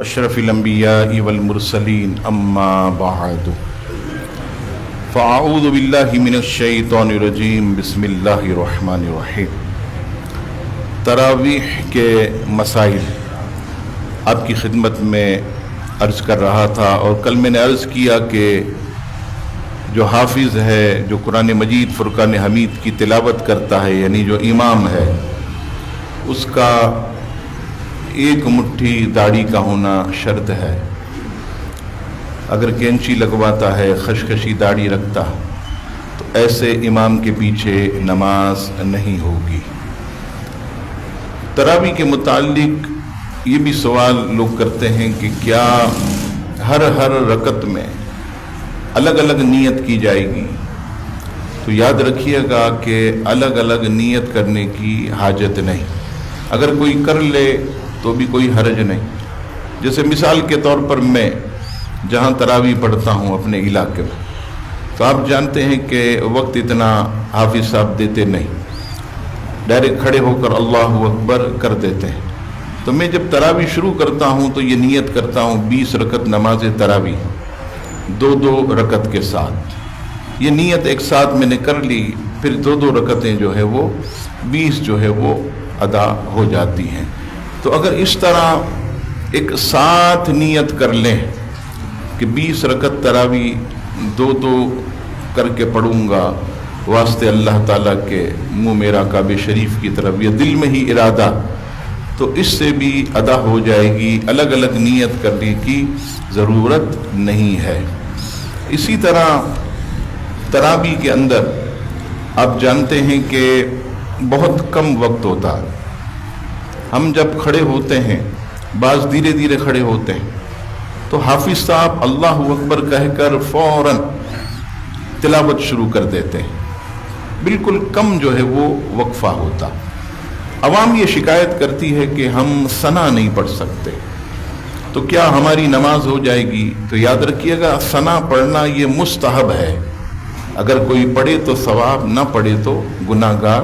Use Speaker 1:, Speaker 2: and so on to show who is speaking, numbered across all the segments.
Speaker 1: اشرف الانبیاء والمرسلین اما بعد فاعوذ باللہ من الشیطان الرجیم بسم اللہ الرحمن الرحیم۔ تراویح کے مسائل آپ کی خدمت میں عرض کر رہا تھا، اور کل میں نے عرض کیا کہ جو حافظ ہے، جو قرآن مجید فرقان حمید کی تلاوت کرتا ہے، یعنی جو امام ہے، اس کا ایک مٹھی داڑھی کا ہونا شرط ہے۔ اگر کینچی لگواتا ہے، خشخشی داڑھی رکھتا، تو ایسے امام کے پیچھے نماز نہیں ہوگی۔ تراویح کے متعلق یہ بھی سوال لوگ کرتے ہیں کہ کیا ہر رکعت میں الگ الگ نیت کی جائے گی؟ تو یاد رکھیے گا کہ الگ الگ نیت کرنے کی حاجت نہیں، اگر کوئی کر لے تو بھی کوئی حرج نہیں۔ جیسے مثال کے طور پر میں جہاں تراویح پڑھتا ہوں اپنے علاقے میں، تو آپ جانتے ہیں کہ وقت اتنا حافظ صاحب دیتے نہیں، ڈائریکٹ کھڑے ہو کر اللہ اکبر کر دیتے ہیں۔ تو میں جب تراویح شروع کرتا ہوں تو یہ نیت کرتا ہوں 20 رکعت نماز تراویح، 2 رکعت کے ساتھ۔ یہ نیت ایک ساتھ میں نے کر لی، پھر 2 رکعتیں جو ہے وہ 20 جو ہے وہ ادا ہو جاتی ہیں۔ تو اگر اس طرح ایک ساتھ نیت کر لیں کہ 20 رکعت تراویح 2 کر کے پڑھوں گا واسطے اللہ تعالیٰ کے، منہ میرا کعبہ شریف کی طرف، یہ دل میں ہی ارادہ، تو اس سے بھی ادا ہو جائے گی، الگ الگ نیت کرنے کی ضرورت نہیں ہے۔ اسی طرح تراویح کے اندر آپ جانتے ہیں کہ بہت کم وقت ہوتا ہے۔ ہم جب کھڑے ہوتے ہیں، بعض دھیرے دھیرے کھڑے ہوتے ہیں، تو حافظ صاحب اللہ اکبر کہہ کر فوراً تلاوت شروع کر دیتے ہیں، بالکل کم جو ہے وہ وقفہ ہوتا۔ عوام یہ شکایت کرتی ہے کہ ہم ثنا نہیں پڑھ سکتے، تو کیا ہماری نماز ہو جائے گی؟ تو یاد رکھیے گا، ثنا پڑھنا یہ مستحب ہے، اگر کوئی پڑھے تو ثواب، نہ پڑھے تو گناہ گار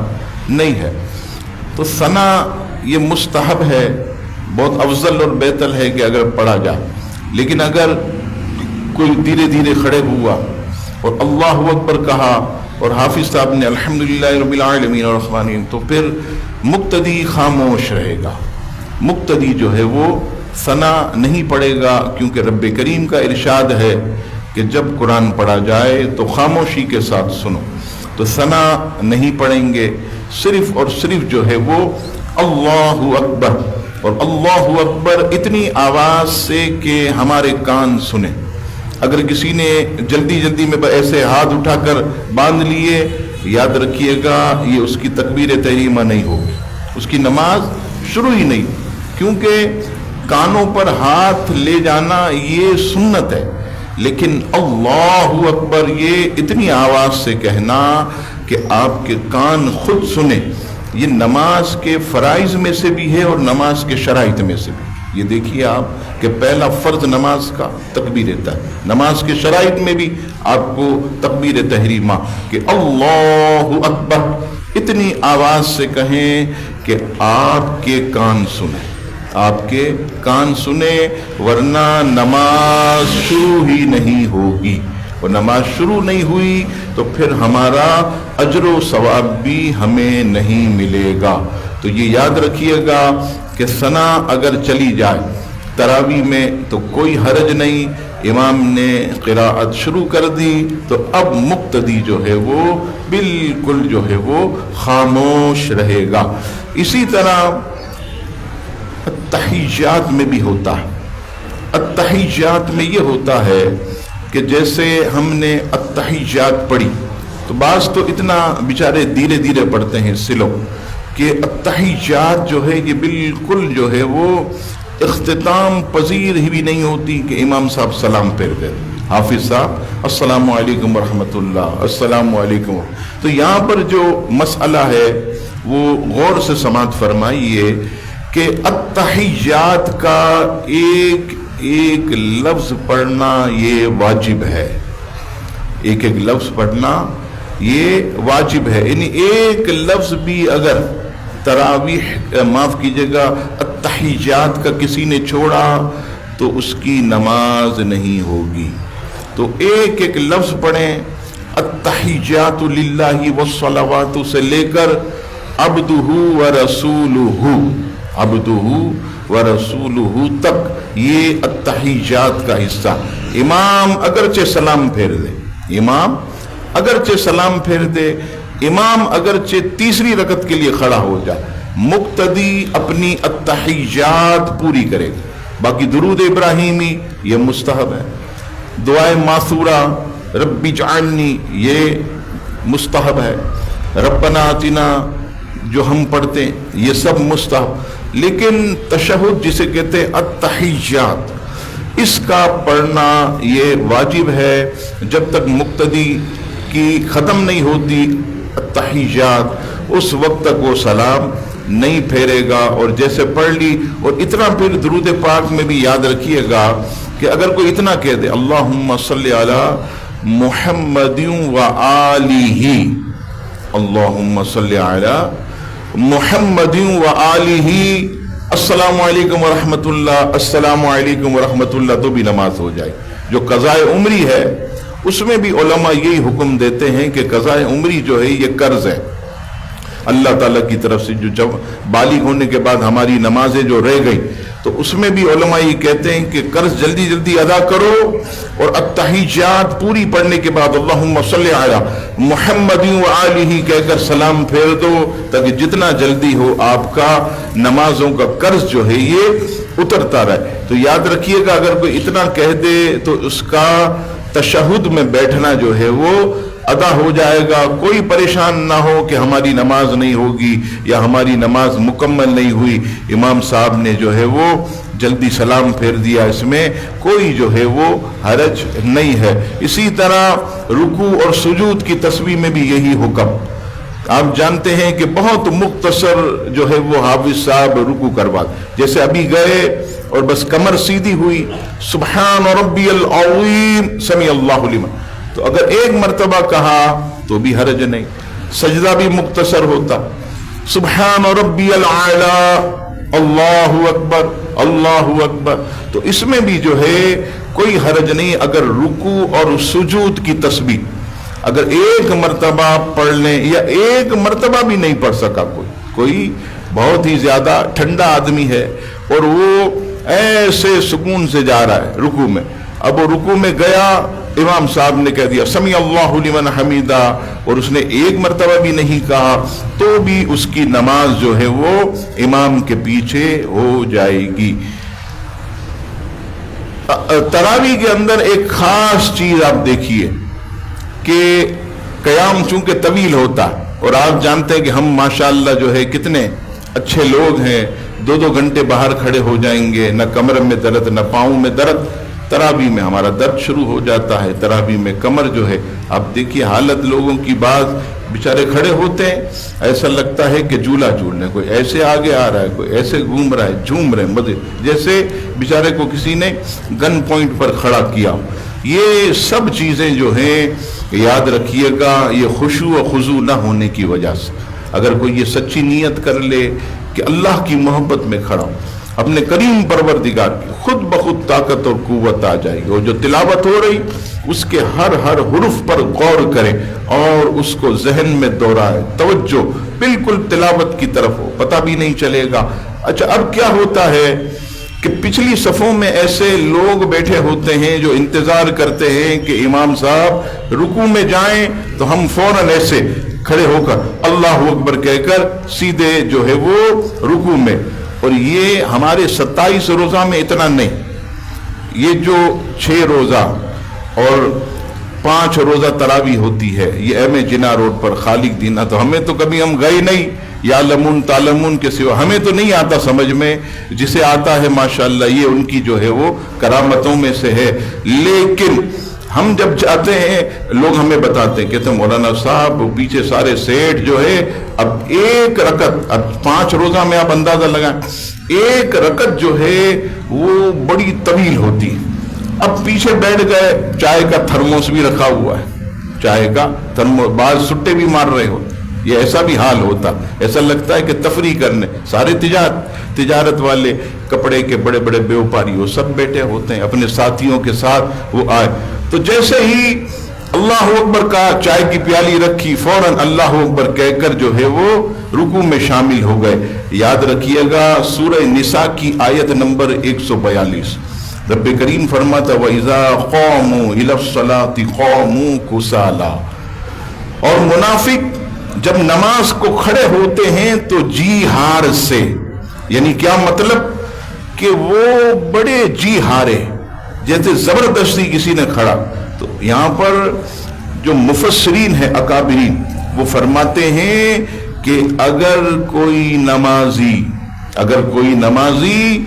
Speaker 1: نہیں ہے۔ تو ثنا یہ مستحب ہے، بہت افضل اور بہتر ہے کہ اگر پڑھا جائے، لیکن اگر کوئی دھیرے دھیرے کھڑے ہوا اور اللہ اکبر کہا اور حافظ صاحب نے الحمدللہ رب العالمین الرحمن الرحیم، تو پھر مقتدی خاموش رہے گا، مقتدی جو ہے وہ ثنا نہیں پڑھے گا، کیونکہ رب کریم کا ارشاد ہے کہ جب قرآن پڑھا جائے تو خاموشی کے ساتھ سنو۔ تو ثنا نہیں پڑھیں گے، صرف اور صرف جو ہے وہ اللہ اکبر، اور اللہ اکبر اتنی آواز سے کہ ہمارے کان سنیں۔ اگر کسی نے جلدی جلدی میں ایسے ہاتھ اٹھا کر باندھ لیے، یاد رکھیے گا یہ اس کی تکبیر تحریمہ نہیں ہوگی، اس کی نماز شروع ہی نہیں، کیونکہ کانوں پر ہاتھ لے جانا یہ سنت ہے، لیکن اللہ اکبر یہ اتنی آواز سے کہنا کہ آپ کے کان خود سنیں، یہ نماز کے فرائض میں سے بھی ہے اور نماز کے شرائط میں سے بھی۔ یہ دیکھیے آپ کہ پہلا فرض نماز کا تکبیر تحریمہ، نماز کے شرائط میں بھی آپ کو تکبیر تحریمہ کہ اللہ اکبر اتنی آواز سے کہیں کہ آپ کے کان سنیں، آپ کے کان سنیں، ورنہ نماز شروع ہی نہیں ہوگی، اور نماز شروع نہیں ہوئی تو پھر ہمارا اجر و ثواب بھی ہمیں نہیں ملے گا۔ تو یہ یاد رکھیے گا کہ ثنا اگر چلی جائے تراویح میں تو کوئی حرج نہیں، امام نے قراءت شروع کر دی تو اب مقتدی جو ہے وہ بالکل جو ہے وہ خاموش رہے گا۔ اسی طرح التحیات میں بھی ہوتا ہے۔ التحیات میں یہ ہوتا ہے کہ جیسے ہم نے التحیات پڑھی، تو بعض تو اتنا بیچارے دھیرے دھیرے پڑھتے ہیں سلو، کہ التحیات جو ہے یہ بالکل جو ہے وہ اختتام پذیر ہی بھی نہیں ہوتی کہ امام صاحب سلام پھیر دے، حافظ صاحب السلام علیکم ورحمۃ اللہ، السلام علیکم۔ تو یہاں پر جو مسئلہ ہے وہ غور سے سماعت فرمائیے کہ التحیات کا ایک لفظ پڑھنا یہ واجب ہے، ایک لفظ پڑھنا یہ واجب ہے، یعنی ایک لفظ بھی اگر تراویح معاف کیجیے گا التحیات کا کسی نے چھوڑا تو اس کی نماز نہیں ہوگی. تو ایک ایک لفظ پڑھیں. التحیات للہ والصلوات سے لے کر عبدہ ورسولہ، عبدہ ورسولہ تک، یہ التحیات کا حصہ. امام اگرچہ سلام پھیر دے، امام اگرچہ سلام پھیر دے، امام اگرچہ تیسری رکعت کے لیے کھڑا ہو جائے، مقتدی اپنی التحیات پوری کرے گا. باقی درود ابراہیمی یہ مستحب ہے. دعائے ماثورہ رب اجعلنی یہ مستحب ہے. ربنا آتنا جو ہم پڑھتے ہیں یہ سب مستحب. لیکن تشہد جسے کہتے ہیں التحیات، اس کا پڑھنا یہ واجب ہے. جب تک مقتدی کی ختم نہیں ہوتی التحیات اس وقت تک وہ سلام نہیں پھیرے گا. اور جیسے پڑھ لی اور اتنا، پھر درود پاک میں بھی یاد رکھیے گا کہ اگر کوئی اتنا کہہ دے اللہم صلی علی محمد و آلہ، اللہم صلی علی محمد و آلہ، السلام علیکم ورحمۃ اللہ، السلام علیکم ورحمۃ اللہ، تو بھی نماز ہو جائے. جو قضاء عمری ہے اس میں بھی علماء یہی حکم دیتے ہیں کہ قضاء عمری جو ہے یہ قرض ہے اللہ تعالیٰ کی طرف سے. جو جب بالغ ہونے کے بعد ہماری نمازیں جو رہ گئی تو اس میں بھی علماء یہ کہتے ہیں کہ قرض جلدی جلدی ادا کرو اور التحیات پوری پڑھنے کے بعد اللہم صلی علی محمد و آلہ کہہ کر سلام پھیر دو، تاکہ جتنا جلدی ہو آپ کا نمازوں کا قرض جو ہے یہ اترتا رہے. تو یاد رکھیے گا اگر کوئی اتنا کہہ دے تو اس کا تشہد میں بیٹھنا جو ہے وہ ادا ہو جائے گا. کوئی پریشان نہ ہو کہ ہماری نماز نہیں ہوگی یا ہماری نماز مکمل نہیں ہوئی، امام صاحب نے جو ہے وہ جلدی سلام پھیر دیا، اس میں کوئی جو ہے وہ حرج نہیں ہے. اسی طرح رکوع اور سجود کی تسبیح میں بھی یہی حکم. آپ جانتے ہیں کہ بہت مختصر جو ہے وہ حافظ صاحب رکوع کروا، جیسے ابھی گئے اور بس کمر سیدھی ہوئی سبحان ربی العظیم سمیع اللہ لمن، تو اگر ایک مرتبہ کہا تو بھی حرج نہیں. سجدہ بھی مختصر ہوتا سبحان ربی الاعلی اللہ اکبر اللہ اکبر، تو اس میں بھی جو ہے کوئی حرج نہیں. اگر رکوع اور سجود کی تسبیح اگر ایک مرتبہ پڑھ لیں یا ایک مرتبہ بھی نہیں پڑھ سکا، کوئی بہت ہی زیادہ ٹھنڈا آدمی ہے اور وہ ایسے سکون سے جا رہا ہے رکوع میں، اب وہ رکوع میں گیا، امام صاحب نے کہہ دیا سمیع اللہ لمن حمیدہ اور اس نے ایک مرتبہ بھی نہیں کہا، تو بھی اس کی نماز جو ہے وہ امام کے پیچھے ہو جائے گی. تراویح کے اندر ایک خاص چیز آپ دیکھیے کہ قیام چونکہ طویل ہوتا اور آپ جانتے ہیں کہ ہم ماشاءاللہ جو ہے کتنے اچھے لوگ ہیں، 2 گھنٹے باہر کھڑے ہو جائیں گے، نہ کمر میں درد نہ پاؤں میں درد. تراویح میں ہمارا درد شروع ہو جاتا ہے، تراویح میں کمر جو ہے، آپ دیکھیے حالت لوگوں کی، بعض بیچارے کھڑے ہوتے ہیں ایسا لگتا ہے کہ جھولا جھولنے، کوئی ایسے آگے آ رہا ہے، کوئی ایسے گھوم رہا ہے، جھوم رہے ہیں جیسے بیچارے کو کسی نے گن پوائنٹ پر کھڑا کیا. یہ سب چیزیں جو ہیں یاد رکھیے گا یہ خشوع و خضوع نہ ہونے کی وجہ سے. اگر کوئی یہ سچی نیت کر لے کہ اللہ کی محبت میں کھڑا ہوں، اپنے کریم پروردگار کی، خود بخود طاقت اور قوت آ جائے گی. اور جو تلاوت ہو رہی اس کے ہر حرف پر غور کرے اور اس کو ذہن میں دہرائے، توجہ بالکل تلاوت کی طرف ہو، پتہ بھی نہیں چلے گا. اچھا اب کیا ہوتا ہے کہ پچھلی صفوں میں ایسے لوگ بیٹھے ہوتے ہیں جو انتظار کرتے ہیں کہ امام صاحب رکوع میں جائیں تو ہم فوراً ایسے کھڑے ہو کر اللہ اکبر کہہ کر سیدھے جو ہے وہ رکوع میں. اور یہ ہمارے 27 روزہ میں اتنا نہیں، یہ جو 6 روزہ اور 5 روزہ تراویح ہوتی ہے یہ ایم جنا روڈ پر خالق دینا، تو ہمیں تو کبھی ہم گئے نہیں، یا لمون تالمون کے سوا ہمیں تو نہیں آتا سمجھ میں، جسے آتا ہے ماشاءاللہ یہ ان کی جو ہے وہ کرامتوں میں سے ہے. لیکن ہم جب جاتے ہیں لوگ ہمیں بتاتے ہیں، کہتے ہیں مولانا صاحب پیچھے سارے سیٹ جو ہے، اب ایک رکعت، اب 5 روزہ میں آپ اندازہ لگائیں، ایک رکعت جو ہے وہ بڑی طویل ہوتی ہے. اب پیچھے بیٹھ گئے، چائے کا تھرموس بھی رکھا ہوا ہے، چائے کا تھرموس، بعض سٹے بھی مار رہے ہوتے، یہ ایسا بھی حال ہوتا، ایسا لگتا ہے کہ تفریح کرنے، سارے تجارت والے کپڑے کے بڑے بڑے بیوپاری وہ سب بیٹھے ہوتے ہیں اپنے ساتھیوں کے ساتھ وہ آئے تو جیسے ہی اللہ اکبر کہا چائے کی پیالی رکھی فوراً اللہ اکبر کہہ کر جو ہے وہ رکوع میں شامل ہو گئے. یاد رکھیے گا سورہ نساء کی آیت نمبر 142 رب کریم فرماتا وَإِذَا قَامُوا إِلَى الصَّلَاةِ قَامُوا كُسَالَىٰ اور منافق جب نماز کو کھڑے ہوتے ہیں تو جی ہار سے یعنی کیا مطلب کہ وہ بڑے جی ہارے جیسے زبردستی کسی نے کھڑا. تو یہاں پر جو مفسرین ہیں اکابرین وہ فرماتے ہیں کہ اگر کوئی نمازی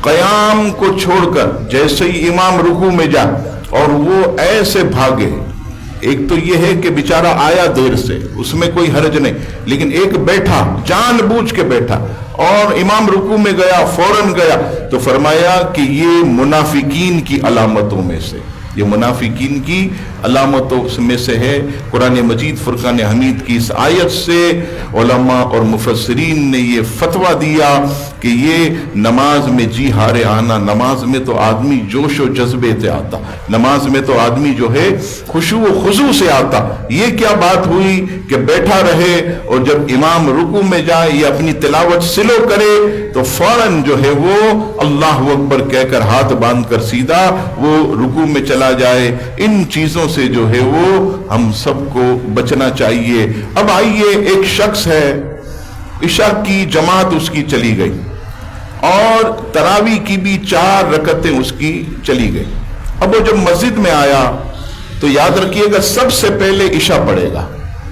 Speaker 1: قیام کو چھوڑ کر جیسے ہی امام رکوع میں جائے اور وہ ایسے بھاگے ایک تو یہ ہے کہ بیچارہ آیا دیر سے اس میں کوئی حرج نہیں لیکن ایک بیٹھا جان بوجھ کے بیٹھا اور امام رکوع میں گیا فوراً گیا تو فرمایا کہ یہ منافقین کی علامتوں میں سے یہ منافقین کی علامتوں میں سے ہے. قرآن مجید فرقان حمید کی اس آیت سے علماء اور مفسرین نے یہ فتویٰ دیا کہ یہ نماز میں جی ہارے آنا نماز میں تو آدمی جوش و جذبے سے آتا نماز میں تو آدمی جو ہے خشوع و خضوع سے آتا. یہ کیا بات ہوئی کہ بیٹھا رہے اور جب امام رکوع میں جائے یا اپنی تلاوت سلو کرے تو فوراً جو ہے وہ اللہ اکبر کہہ کر ہاتھ باندھ کر سیدھا وہ رکوع میں چلا جائے. ان چیزوں سے جو ہے وہ ہم سب کو بچنا چاہیے. اب آئیے ایک شخص ہے عشاء کی جماعت اس کی چلی گئی اور تراویح کی بھی 4 رکعتیں اس کی چلی گئی. اب وہ جب مسجد میں آیا تو یاد رکھیے گا سب سے پہلے عشاء پڑھے گا.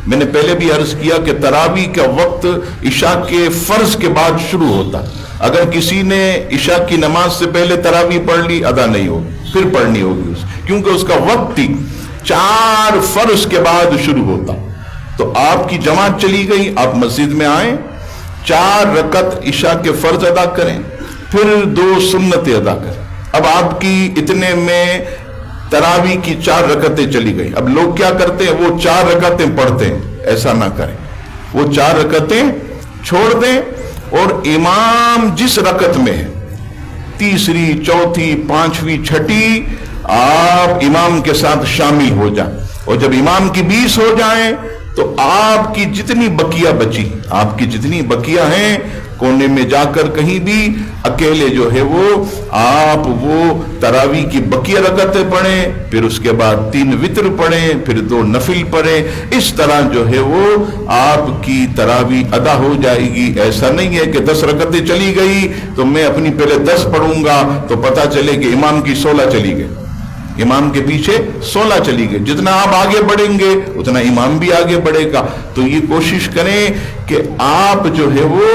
Speaker 1: میں نے پہلے بھی عرض کیا کہ تراویح کا وقت عشاء کے فرض کے بعد شروع ہوتا. اگر کسی نے عشاء کی نماز سے پہلے تراویح پڑھ لی ادا نہیں ہوگی پھر پڑھنی ہوگی کیونکہ اس کا وقت تھی 4 فرض کے بعد شروع ہوتا. تو آپ کی جماعت چلی گئی آپ مسجد میں آئیں 4 رکعت عشاء کے فرض ادا کریں پھر 2 سنتیں ادا کریں. اب آپ کی اتنے میں تراویح کی 4 رکعتیں چلی گئی. اب لوگ کیا کرتے ہیں وہ 4 رکعتیں پڑھتے ہیں. ایسا نہ کریں وہ 4 رکعتیں چھوڑ دیں اور امام جس رکعت میں ہے تیسری چوتھی پانچویں چھٹی آپ امام کے ساتھ شامل ہو جائیں اور جب امام کی 20 ہو جائیں تو آپ کی جتنی بقیہ بچی آپ کی جتنی بقیہ ہیں کونے میں جا کر کہیں بھی اکیلے جو ہے وہ آپ وہ تراویح کی بقیہ رکعتیں پڑھیں پھر اس کے بعد 3 وتر پڑھیں پھر 2 نفل پڑھیں. اس طرح جو ہے وہ آپ کی تراویح ادا ہو جائے گی. ایسا نہیں ہے کہ 10 رکعتیں چلی گئی تو میں اپنی پہلے 10 پڑھوں گا تو پتہ چلے کہ امام کی 16 چلی گئی امام کے پیچھے 16 چلی گئی. جتنا آپ آگے بڑھیں گے اتنا امام بھی آگے بڑھے گا. تو یہ کوشش کریں کہ آپ جو ہے وہ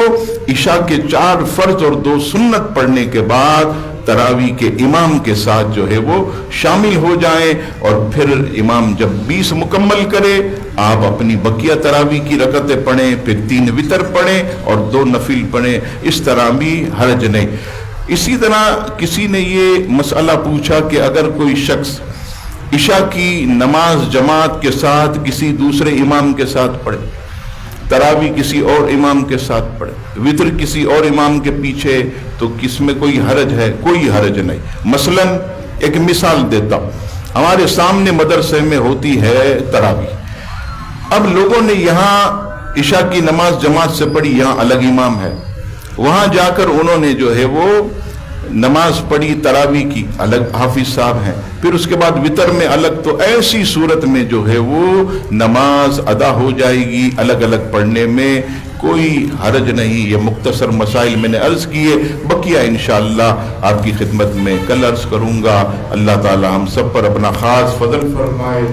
Speaker 1: عشاء کے 4 فرض اور 2 سنت پڑھنے کے بعد تراویح کے امام کے ساتھ جو ہے وہ شامل ہو جائیں اور پھر امام جب 20 مکمل کرے آپ اپنی بقیہ تراویح کی رکعتیں پڑھیں پھر 3 وتر پڑھیں اور 2 نفل پڑھیں. اس طرح بھی حرج نہیں. اسی طرح کسی نے یہ مسئلہ پوچھا کہ اگر کوئی شخص عشاء کی نماز جماعت کے ساتھ کسی دوسرے امام کے ساتھ پڑھے تراویح کسی اور امام کے ساتھ پڑھے وتر کسی اور امام کے پیچھے تو کس میں کوئی حرج ہے؟ کوئی حرج نہیں. مثلا ایک مثال دیتا ہوں. ہمارے سامنے مدرسے میں ہوتی ہے تراویح. اب لوگوں نے یہاں عشاء کی نماز جماعت سے پڑھی یہاں الگ امام ہے وہاں جا کر انہوں نے جو ہے وہ نماز پڑھی تراویح کی الگ حافظ صاحب ہیں پھر اس کے بعد وتر میں الگ. تو ایسی صورت میں جو ہے وہ نماز ادا ہو جائے گی. الگ الگ پڑھنے میں کوئی حرج نہیں. یہ مختصر مسائل میں نے عرض کیے. بقیہ انشاءاللہ آپ کی خدمت میں کل عرض کروں گا. اللہ تعالی ہم سب پر اپنا خاص فضل فرمائے.